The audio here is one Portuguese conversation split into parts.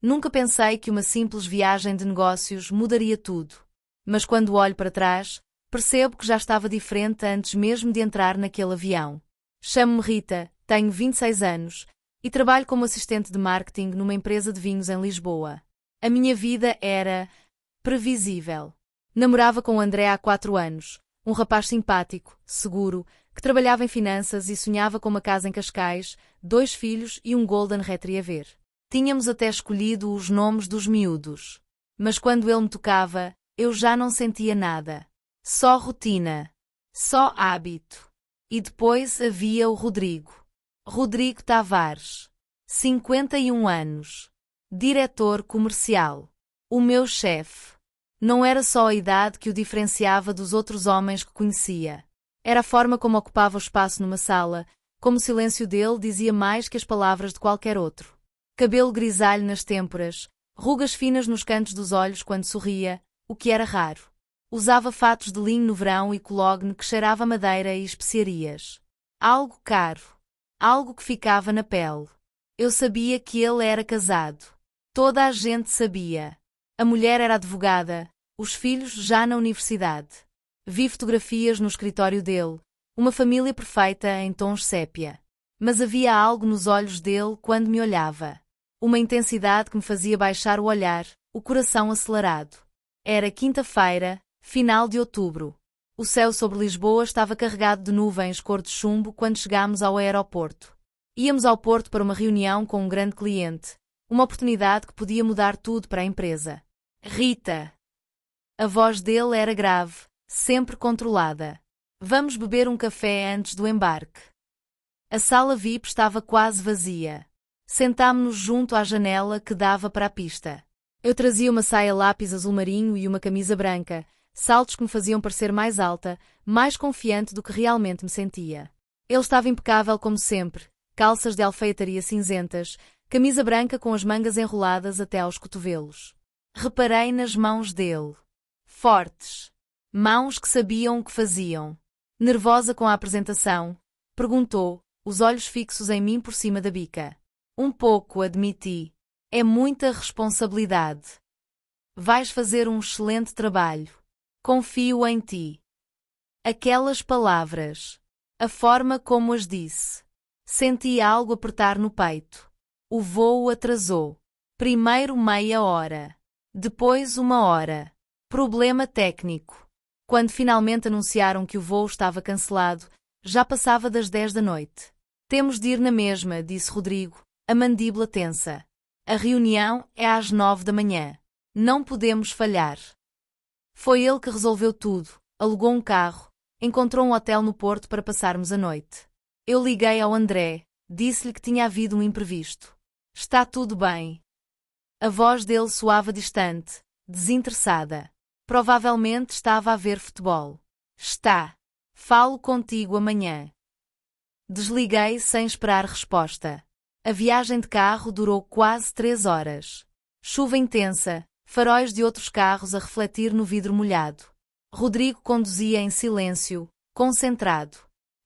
Nunca pensei que uma simples viagem de negócios mudaria tudo. Mas quando olho para trás, percebo que já estava diferente antes mesmo de entrar naquele avião. Chamo-me Rita, tenho 26 anos e trabalho como assistente de marketing numa empresa de vinhos em Lisboa. A minha vida era previsível. Namorava com o André há 4 anos, um rapaz simpático, seguro, que trabalhava em finanças e sonhava com uma casa em Cascais, 2 filhos e um Golden Retriever. Tínhamos até escolhido os nomes dos miúdos. Mas quando ele me tocava, eu já não sentia nada. Só rotina. Só hábito. E depois havia o Rodrigo. Rodrigo Tavares. 51 anos. Diretor comercial. O meu chefe. Não era só a idade que o diferenciava dos outros homens que conhecia. Era a forma como ocupava o espaço numa sala, como o silêncio dele dizia mais que as palavras de qualquer outro. Cabelo grisalho nas têmporas, rugas finas nos cantos dos olhos quando sorria, o que era raro. Usava fatos de linho no verão e cologne que cheirava a madeira e especiarias. Algo caro. Algo que ficava na pele. Eu sabia que ele era casado. Toda a gente sabia. A mulher era advogada, os filhos já na universidade. Vi fotografias no escritório dele, uma família perfeita em tons sépia. Mas havia algo nos olhos dele quando me olhava. Uma intensidade que me fazia baixar o olhar, o coração acelerado. Era quinta-feira, final de outubro. O céu sobre Lisboa estava carregado de nuvens cor de chumbo quando chegámos ao aeroporto. Íamos ao Porto para uma reunião com um grande cliente, uma oportunidade que podia mudar tudo para a empresa. Rita. A voz dele era grave, sempre controlada. Vamos beber um café antes do embarque. A sala VIP estava quase vazia. Sentámo-nos junto à janela que dava para a pista. Eu trazia uma saia lápis azul marinho e uma camisa branca, saltos que me faziam parecer mais alta, mais confiante do que realmente me sentia. Ele estava impecável como sempre, calças de alfaiataria cinzentas, camisa branca com as mangas enroladas até aos cotovelos. Reparei nas mãos dele. Fortes. Mãos que sabiam o que faziam. Nervosa com a apresentação, perguntou, os olhos fixos em mim por cima da bica. Um pouco, admiti. É muita responsabilidade. Vais fazer um excelente trabalho. Confio em ti. Aquelas palavras. A forma como as disse. Senti algo apertar no peito. O voo atrasou. Primeiro meia hora. Depois 1 hora. Problema técnico. Quando finalmente anunciaram que o voo estava cancelado, já passava das 10 da noite. Temos de ir na mesma, disse Rodrigo, a mandíbula tensa. A reunião é às 9 da manhã. Não podemos falhar. Foi ele que resolveu tudo, alugou um carro, encontrou um hotel no Porto para passarmos a noite. Eu liguei ao André, disse-lhe que tinha havido um imprevisto. Está tudo bem. A voz dele soava distante, desinteressada. Provavelmente estava a ver futebol. Está. Falo contigo amanhã. Desliguei sem esperar resposta. A viagem de carro durou quase 3 horas. Chuva intensa, faróis de outros carros a refletir no vidro molhado. Rodrigo conduzia em silêncio, concentrado.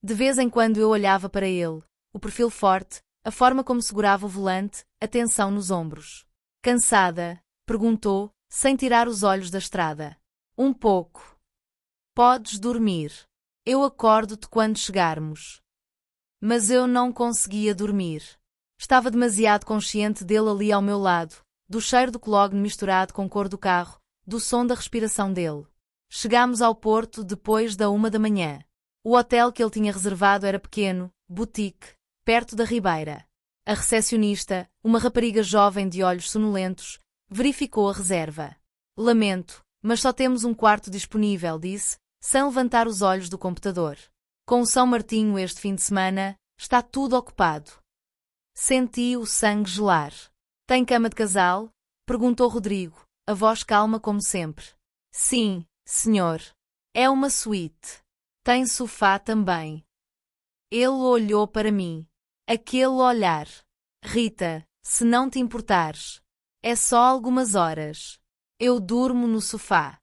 De vez em quando eu olhava para ele, o perfil forte, a forma como segurava o volante, a tensão nos ombros. Cansada? Perguntou, sem tirar os olhos da estrada. Um pouco. Podes dormir. Eu acordo-te quando chegarmos. Mas eu não conseguia dormir. Estava demasiado consciente dele ali ao meu lado, do cheiro do cologne misturado com a cor do carro, do som da respiração dele. Chegámos ao Porto depois da 1 da manhã. O hotel que ele tinha reservado era pequeno, boutique, perto da Ribeira. A recepcionista, uma rapariga jovem de olhos sonolentos, verificou a reserva. Lamento, mas só temos um quarto disponível, disse, sem levantar os olhos do computador. Com o São Martinho este fim de semana, está tudo ocupado. Senti o sangue gelar. Tem cama de casal? Perguntou Rodrigo, a voz calma como sempre. Sim, senhor. É uma suíte. Tem sofá também. Ele olhou para mim. Aquele olhar. Rita, se não te importares. É só algumas horas. Eu durmo no sofá.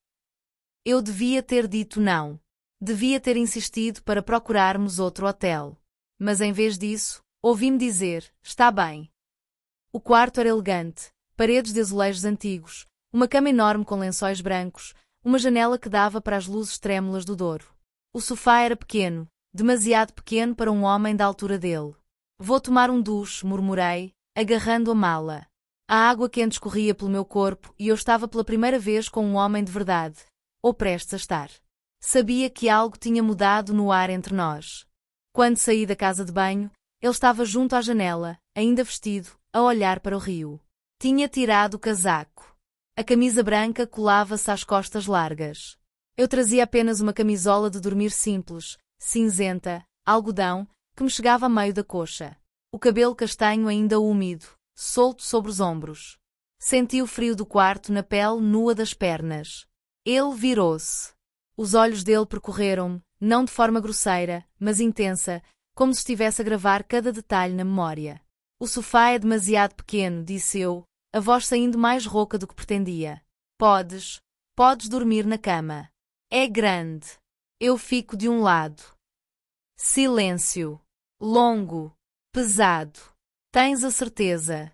Eu devia ter dito não. Devia ter insistido para procurarmos outro hotel. Mas em vez disso, ouvi-me dizer, está bem. O quarto era elegante, paredes de azulejos antigos, uma cama enorme com lençóis brancos, uma janela que dava para as luzes trêmulas do Douro. O sofá era pequeno, demasiado pequeno para um homem da altura dele. Vou tomar um duche, murmurei, agarrando a mala. A água quente escorria pelo meu corpo e eu estava pela primeira vez com um homem de verdade, ou prestes a estar. Sabia que algo tinha mudado no ar entre nós. Quando saí da casa de banho, ele estava junto à janela, ainda vestido, a olhar para o rio. Tinha tirado o casaco. A camisa branca colava-se às costas largas. Eu trazia apenas uma camisola de dormir simples, cinzenta, algodão, que me chegava a meio da coxa. O cabelo castanho ainda úmido, solto sobre os ombros. Senti o frio do quarto na pele nua das pernas. Ele virou-se. Os olhos dele percorreram-me, não de forma grosseira, mas intensa, como se estivesse a gravar cada detalhe na memória. O sofá é demasiado pequeno, disse eu, a voz saindo mais rouca do que pretendia. Podes dormir na cama. É grande. Eu fico de um lado. Silêncio. Longo. Pesado. Tens a certeza?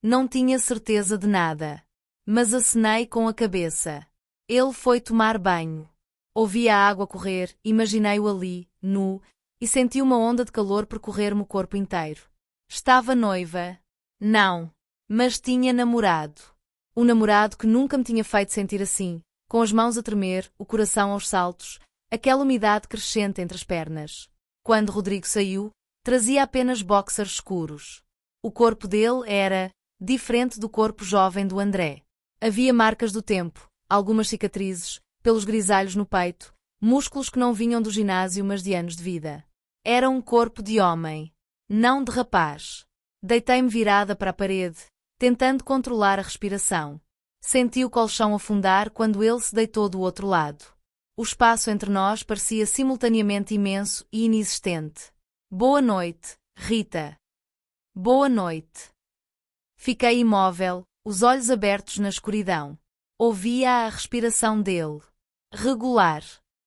Não tinha certeza de nada. Mas acenei com a cabeça. Ele foi tomar banho. Ouvi a água correr, imaginei-o ali, nu, e senti uma onda de calor percorrer-me o corpo inteiro. Estava noiva? Não. Mas tinha namorado. Um namorado que nunca me tinha feito sentir assim, com as mãos a tremer, o coração aos saltos, aquela umidade crescente entre as pernas. Quando Rodrigo saiu, trazia apenas boxers escuros. O corpo dele era diferente do corpo jovem do André. Havia marcas do tempo, algumas cicatrizes, pelos grisalhos no peito, músculos que não vinham do ginásio mas de anos de vida. Era um corpo de homem, não de rapaz. Deitei-me virada para a parede, tentando controlar a respiração. Senti o colchão afundar quando ele se deitou do outro lado. O espaço entre nós parecia simultaneamente imenso e inexistente. Boa noite, Rita. Boa noite. Fiquei imóvel, os olhos abertos na escuridão. Ouvia a respiração dele. Regular.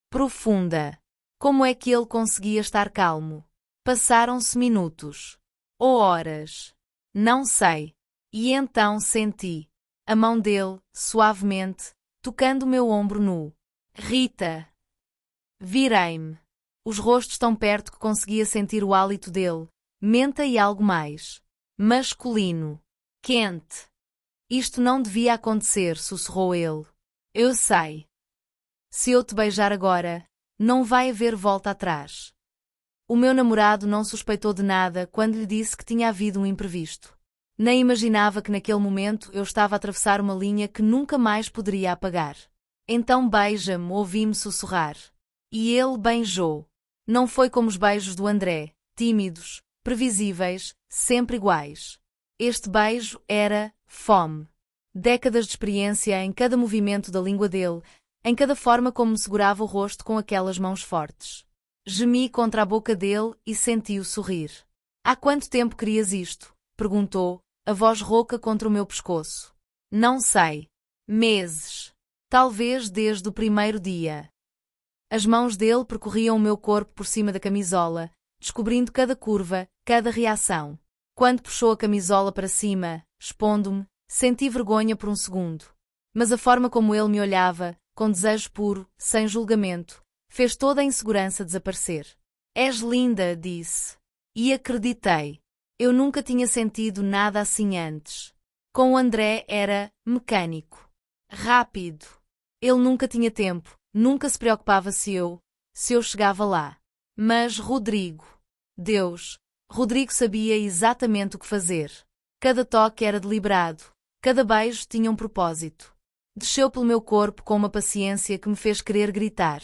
Profunda. Como é que ele conseguia estar calmo? Passaram-se minutos. Ou horas. Não sei. E então senti a mão dele, suavemente, tocando o meu ombro nu. Rita. Virei-me. Os rostos tão perto que conseguia sentir o hálito dele, menta e algo mais. Masculino. Quente. Isto não devia acontecer, sussurrou ele. Eu sei. Se eu te beijar agora, não vai haver volta atrás. O meu namorado não suspeitou de nada quando lhe disse que tinha havido um imprevisto. Nem imaginava que naquele momento eu estava a atravessar uma linha que nunca mais poderia apagar. Então beija-me, ouvi-me sussurrar. E ele beijou. Não foi como os beijos do André, tímidos, previsíveis, sempre iguais. Este beijo era fome. Décadas de experiência em cada movimento da língua dele, em cada forma como me segurava o rosto com aquelas mãos fortes. Gemi contra a boca dele e senti-o sorrir. Há quanto tempo querias isto? Perguntou, a voz rouca contra o meu pescoço. Não sei. Meses. Talvez desde o primeiro dia. As mãos dele percorriam o meu corpo por cima da camisola, descobrindo cada curva, cada reação. Quando puxou a camisola para cima, expondo-me, senti vergonha por um segundo. Mas a forma como ele me olhava, com desejo puro, sem julgamento, fez toda a insegurança desaparecer. És linda, disse. E acreditei. Eu nunca tinha sentido nada assim antes. Com o André era mecânico. Rápido. Ele nunca tinha tempo, nunca se preocupava se eu chegava lá. Mas Rodrigo. Deus. Rodrigo sabia exatamente o que fazer. Cada toque era deliberado. Cada beijo tinha um propósito. Desceu pelo meu corpo com uma paciência que me fez querer gritar.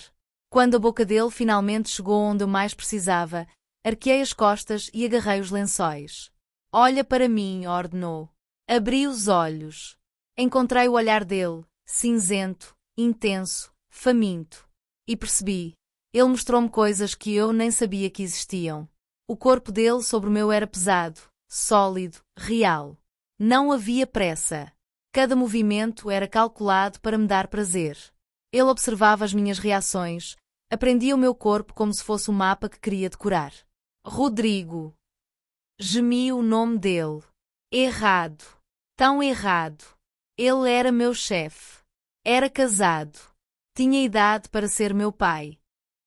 Quando a boca dele finalmente chegou onde eu mais precisava, arqueei as costas e agarrei os lençóis. Olha para mim, ordenou. Abri os olhos. Encontrei o olhar dele, cinzento, intenso, faminto. E percebi. Ele mostrou-me coisas que eu nem sabia que existiam. O corpo dele sobre o meu era pesado, sólido, real. Não havia pressa. Cada movimento era calculado para me dar prazer. Ele observava as minhas reações, aprendia o meu corpo como se fosse um mapa que queria decorar. Rodrigo. Gemi o nome dele. Errado. Tão errado. Ele era meu chefe. Era casado. Tinha idade para ser meu pai.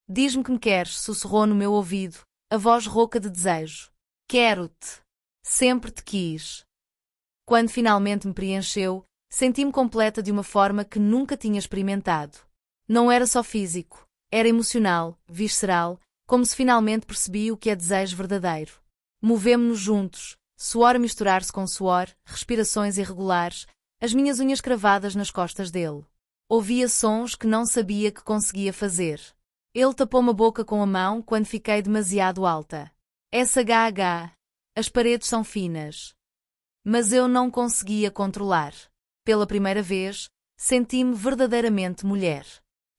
Diz-me que me queres, sussurrou no meu ouvido, a voz rouca de desejo. Quero-te. Sempre te quis. Quando finalmente me preencheu, senti-me completa de uma forma que nunca tinha experimentado. Não era só físico, era emocional, visceral, como se finalmente percebi o que é desejo verdadeiro. Movemo-nos juntos, suor a misturar-se com suor, respirações irregulares, as minhas unhas cravadas nas costas dele. Ouvia sons que não sabia que conseguia fazer. Ele tapou-me a boca com a mão quando fiquei demasiado alta. SHH. As paredes são finas. Mas eu não conseguia controlar. Pela primeira vez, senti-me verdadeiramente mulher.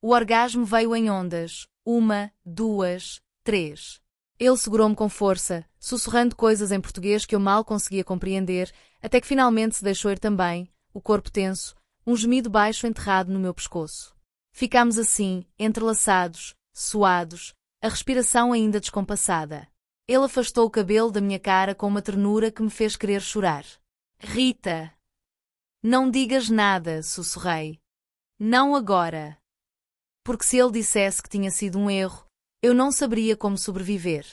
O orgasmo veio em ondas. 1, 2, 3. Ele segurou-me com força, sussurrando coisas em português que eu mal conseguia compreender, até que finalmente se deixou ir também, o corpo tenso, um gemido baixo enterrado no meu pescoço. Ficámos assim, entrelaçados, suados, a respiração ainda descompassada. Ele afastou o cabelo da minha cara com uma ternura que me fez querer chorar. Rita! Não digas nada, sussurrei. Não agora. Porque se ele dissesse que tinha sido um erro, eu não saberia como sobreviver.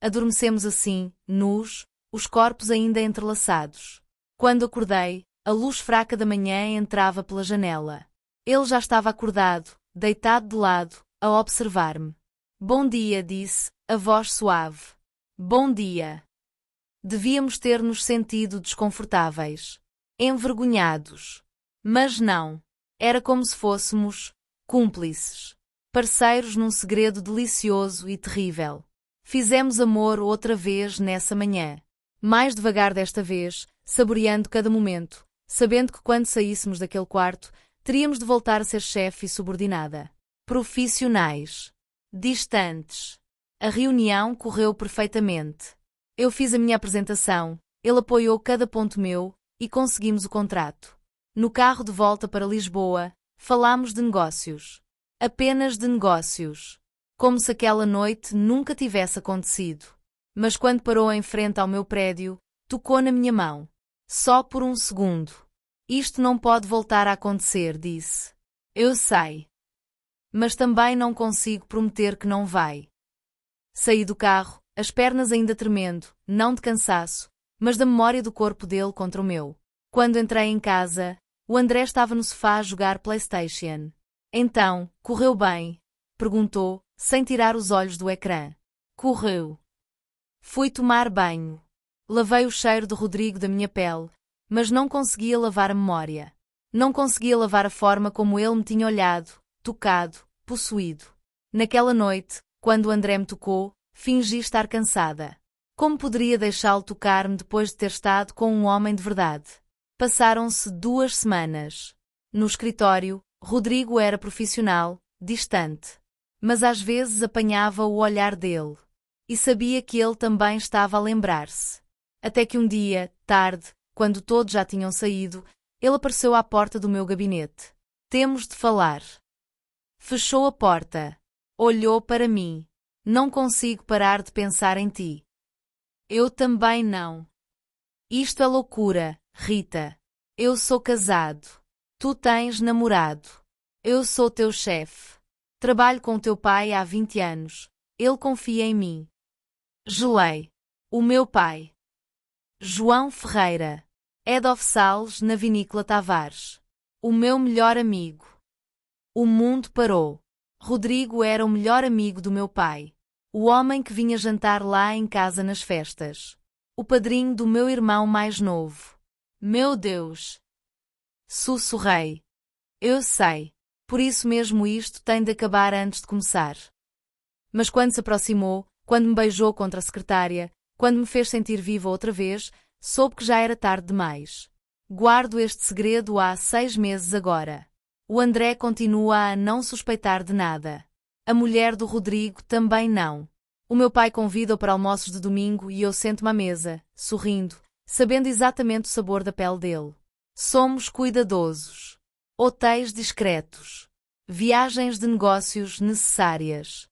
Adormecemos assim, nus, os corpos ainda entrelaçados. Quando acordei, a luz fraca da manhã entrava pela janela. Ele já estava acordado, deitado de lado, a observar-me. Bom dia, disse, a voz suave. Bom dia. Devíamos ter nos sentido desconfortáveis, envergonhados. Mas não. Era como se fôssemos cúmplices, parceiros num segredo delicioso e terrível. Fizemos amor outra vez nessa manhã. Mais devagar desta vez, saboreando cada momento, sabendo que quando saíssemos daquele quarto, teríamos de voltar a ser chefe e subordinada. Profissionais. Distantes. A reunião correu perfeitamente. Eu fiz a minha apresentação, ele apoiou cada ponto meu, e conseguimos o contrato. No carro de volta para Lisboa, falámos de negócios. Apenas de negócios. Como se aquela noite nunca tivesse acontecido. Mas quando parou em frente ao meu prédio, tocou na minha mão. Só por um segundo. Isto não pode voltar a acontecer, disse. Eu sei. Mas também não consigo prometer que não vai. Saí do carro, as pernas ainda tremendo, não de cansaço, mas da memória do corpo dele contra o meu. Quando entrei em casa, o André estava no sofá a jogar PlayStation. Então, correu bem? Perguntou, sem tirar os olhos do ecrã. Correu. Fui tomar banho. Lavei o cheiro de Rodrigo da minha pele, mas não conseguia lavar a memória. Não conseguia lavar a forma como ele me tinha olhado, tocado, possuído. Naquela noite, quando o André me tocou, fingi estar cansada. Como poderia deixá-lo tocar-me depois de ter estado com um homem de verdade? Passaram-se 2 semanas. No escritório, Rodrigo era profissional, distante. Mas às vezes apanhava o olhar dele. E sabia que ele também estava a lembrar-se. Até que um dia, tarde, quando todos já tinham saído, ele apareceu à porta do meu gabinete. Temos de falar. Fechou a porta. Olhou para mim. Não consigo parar de pensar em ti. Eu também não. Isto é loucura, Rita. Eu sou casado. Tu tens namorado. Eu sou teu chefe. Trabalho com teu pai há 20 anos. Ele confia em mim. Gelei. O meu pai. João Ferreira. Head of Sales na Vinícola Tavares. O meu melhor amigo. O mundo parou. Rodrigo era o melhor amigo do meu pai. O homem que vinha jantar lá em casa nas festas. O padrinho do meu irmão mais novo. Meu Deus! Sussurrei. Eu sei. Por isso mesmo isto tem de acabar antes de começar. Mas quando se aproximou, quando me beijou contra a secretária, quando me fez sentir viva outra vez, soube que já era tarde demais. Guardo este segredo há 6 meses agora. O André continua a não suspeitar de nada. A mulher do Rodrigo também não. O meu pai convida-o para almoços de domingo e eu sento-me à mesa, sorrindo, sabendo exatamente o sabor da pele dele. Somos cuidadosos. Hotéis discretos. Viagens de negócios necessárias.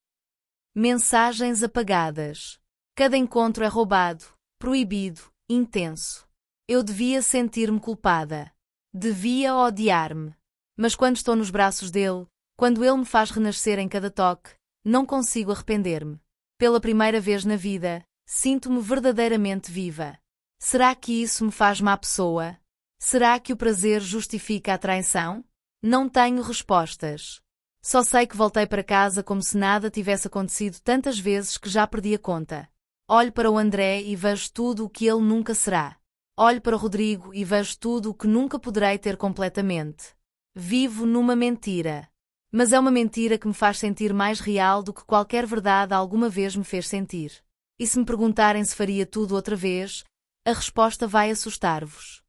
Mensagens apagadas. Cada encontro é roubado, proibido, intenso. Eu devia sentir-me culpada. Devia odiar-me. Mas quando estou nos braços dele, quando ele me faz renascer em cada toque, não consigo arrepender-me. Pela primeira vez na vida, sinto-me verdadeiramente viva. Será que isso me faz má pessoa? Será que o prazer justifica a traição? Não tenho respostas. Só sei que voltei para casa como se nada tivesse acontecido tantas vezes que já perdi a conta. Olho para o André e vejo tudo o que ele nunca será. Olho para o Rodrigo e vejo tudo o que nunca poderei ter completamente. Vivo numa mentira. Mas é uma mentira que me faz sentir mais real do que qualquer verdade alguma vez me fez sentir. E se me perguntarem se faria tudo outra vez, a resposta vai assustar-vos.